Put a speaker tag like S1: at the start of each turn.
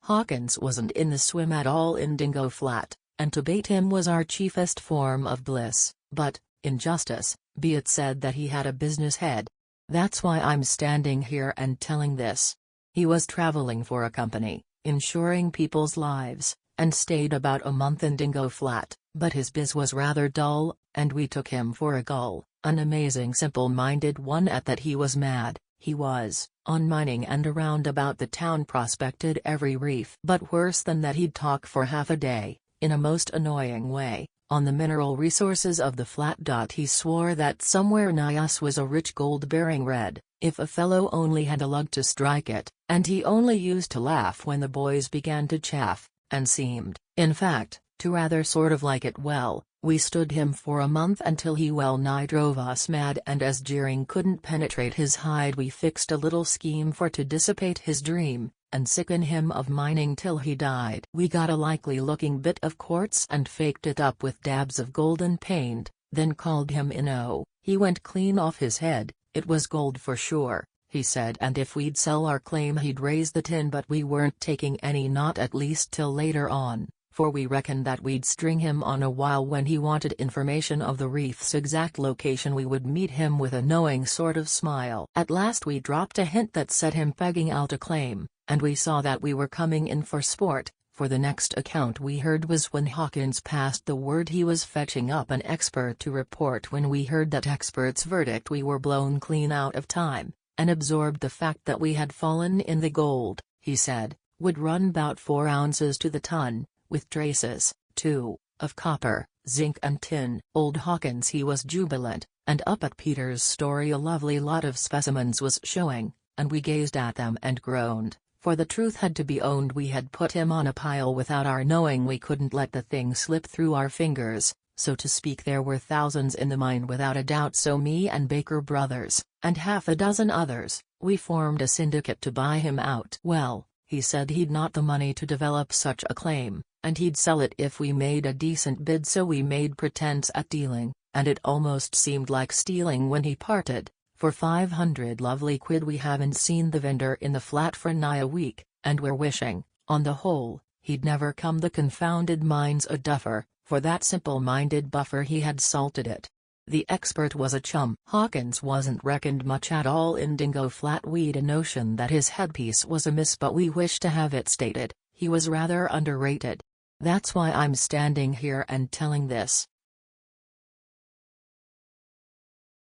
S1: Hawkins wasn't in the swim at all in Dingo Flat, and to bait him was our chiefest form of bliss, but, in justice, be it said that he had a business head. That's why I'm standing here and telling this. He was traveling for a company, insuring people's lives, and stayed about a month in Dingo Flat, but his biz was rather dull, and we took him for a gull, an amazing simple-minded one at that. He was mad, he was, on mining and around about the town prospected every reef. But worse than that, he'd talk for half a day, in a most annoying way, on the mineral resources of the flat. He swore that somewhere nigh us was a rich gold-bearing red, if a fellow only had a lug to strike it, and he only used to laugh when the boys began to chaff, and seemed, in fact, to rather sort of like it. Well, we stood him for a month until he well nigh drove us mad, and as jeering couldn't penetrate his hide, we fixed a little scheme for to dissipate his dream, and sicken him of mining till he died. We got a likely-looking bit of quartz and faked it up with dabs of golden paint, then called him in. Oh, he went clean off his head. It was gold for sure, he said, and if we'd sell our claim he'd raise the tin, but we weren't taking any, not at least till later on, for we reckoned that we'd string him on a while. When he wanted information of the reef's exact location we would meet him with a knowing sort of smile. At last we dropped a hint that set him pegging out a claim, and we saw that we were coming in for sport, for the next account we heard was when Hawkins passed the word he was fetching up an expert to report. When we heard that expert's verdict we were blown clean out of time, and absorbed the fact that we had fallen in. The gold, he said, would run 'bout 4 ounces to the ton, with traces, too, of copper, zinc and tin. Old Hawkins, he was jubilant, and up at Peter's story a lovely lot of specimens was showing, and we gazed at them and groaned. For the truth had to be owned, we had put him on a pile without our knowing. We couldn't let the thing slip through our fingers, so to speak. There were thousands in the mine without a doubt, so me and Baker Brothers, and half a dozen others, we formed a syndicate to buy him out. Well, he said he'd not the money to develop such a claim, and he'd sell it if we made a decent bid, so we made pretense at dealing, and it almost seemed like stealing when he parted. For 500 lovely quid. We haven't seen the vendor in the flat for nigh a week, and we're wishing, on the whole, he'd never come. The confounded mine's a duffer, for that simple-minded buffer he had salted it. The expert was a chum. Hawkins wasn't reckoned much at all in Dingo Flat. We'd a notion that his headpiece was amiss, but we wished to have it stated, he was rather underrated. That's why I'm standing here and telling this.